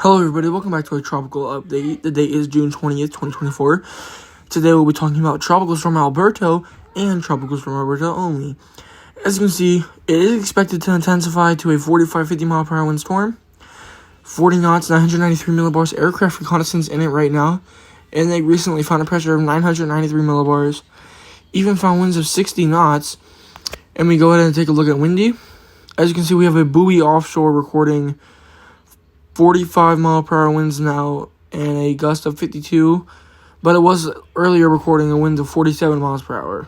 Hello everybody, welcome back to a tropical update. The date is June 20th, 2024. Today we'll be talking about Tropical Storm Alberto and Tropical Storm Alberto only. As you can see, it is expected to intensify to a 45-50 mile per hour wind storm. 40 knots, 993 millibars, aircraft reconnaissance in it right now. And they recently found a pressure of 993 millibars. Even found winds of 60 knots. And we go ahead and take a look at windy. As you can see, we have a buoy offshore recording 45 mile per hour winds now and a gust of 52, but it was earlier recording a wind of 47 miles per hour.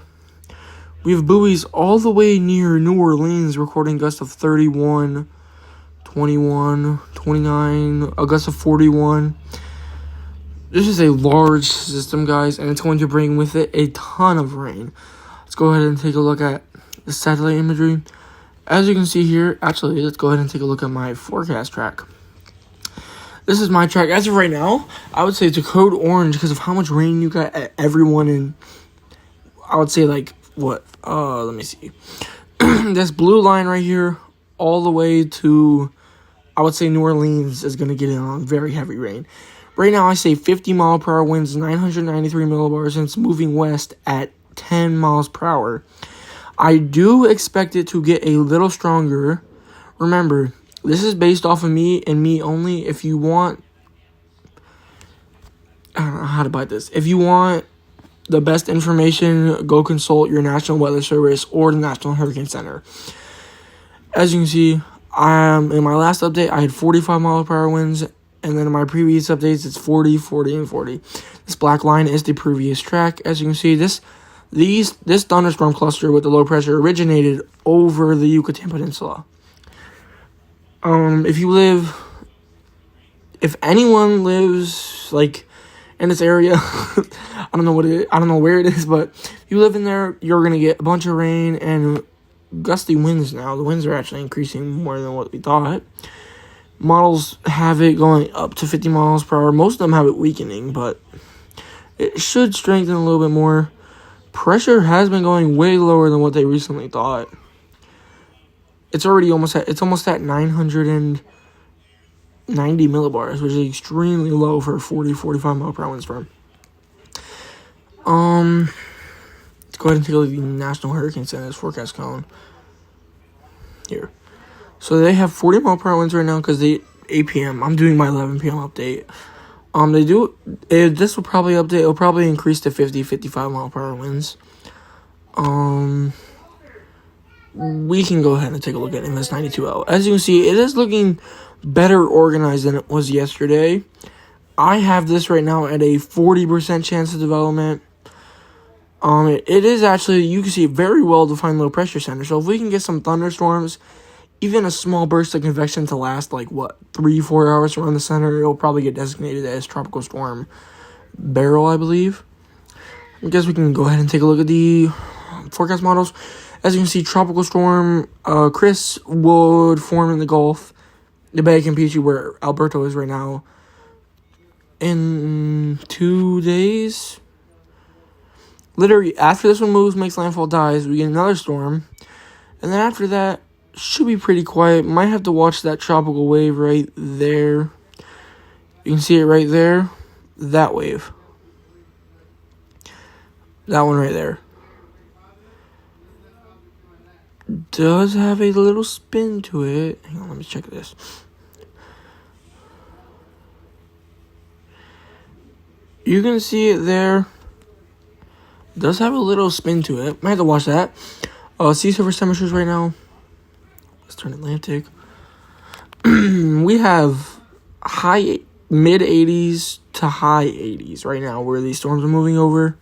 We have buoys all the way near New Orleans recording gusts of 31, 21, 29, a gust of 41. This is a large system, guys, and it's going to bring with it a ton of rain. Let's go ahead and take a look at the satellite imagery. As you can see here, actually, let's go ahead and take a look at my forecast track. This is my track. As of right now, I would say it's a code orange because of how much rain you got at everyone in, I would say like, what? Let me see. This blue line right here, all the way to, I would say New Orleans is going to get in on very heavy rain. Right now, I say 50 mile per hour winds, 993 millibars, and it's moving west at 10 miles per hour. I do expect it to get a little stronger. Remember, this is based off of me and me only. If you want, I don't know how to buy this. If you want the best information, go consult your National Weather Service or the National Hurricane Center. As you can see, in my last update, I had 45 mile per hour winds. And then in my previous updates, it's 40, 40, and 40. This black line is the previous track. As you can see, this thunderstorm cluster with the low pressure originated over the Yucatan Peninsula. If anyone lives like in this area, I don't know where it is, but if you live in there, you're gonna get a bunch of rain and gusty winds now. The winds are actually increasing more than what we thought. Models have it going up to 50 miles per hour. Most of them have it weakening, but it should strengthen a little bit more. Pressure has been going way lower than what they recently thought. It's almost at 990 millibars, which is extremely low for a 40-45 mile per hour wind storm. Let's go ahead and take a look at the National Hurricane Center's forecast cone here. So they have 40 mile per hour winds right now because they 8 p.m. I'm doing my 11 p.m. update. This will probably update. It'll probably increase to 50-55 mile per hour winds. We can go ahead and take a look at MS92L. As you can see, it is looking better organized than it was yesterday. I have this right now at a 40% chance of development. It is actually, you can see, a very well-defined low pressure center. So if we can get some thunderstorms, even a small burst of convection to last, 3-4 hours around the center, it'll probably get designated as Tropical Storm Barrel, I believe. I guess we can go ahead and take a look at the forecast models. As you can see, Tropical Storm Chris would form in the Gulf, the Bay of Campeche, where Alberto is right now, in 2 days. Literally, after this one moves, makes landfall, dies, we get another storm. And then after that, should be pretty quiet. Might have to watch that tropical wave right there. You can see it right there. That wave. That one right there. Does have a little spin to it. Hang on, let me check this. You can see it there. Does have a little spin to it. Might have to watch that. Sea surface temperatures right now. Western Atlantic. We have mid 80s to high 80s right now where these storms are moving over,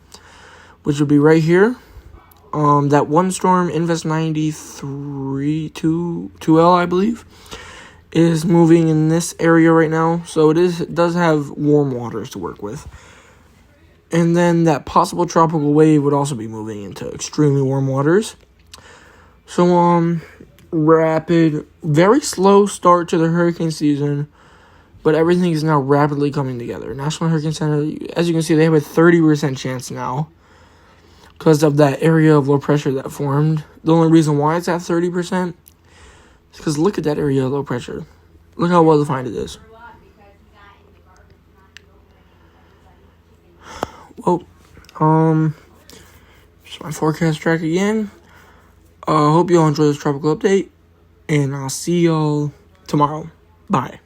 which would be right here. That one storm, Invest 93 2L, I believe, is moving in this area right now. So it does have warm waters to work with. And then that possible tropical wave would also be moving into extremely warm waters. So, rapid, very slow start to the hurricane season, but everything is now rapidly coming together. National Hurricane Center, as you can see, they have a 30% chance now because of that area of low pressure that formed. The only reason why it's at 30% is because look at that area of low pressure. Look how well defined it is. well, it's my forecast track again. Hope you all enjoy this tropical update, and I'll see y'all tomorrow. Bye.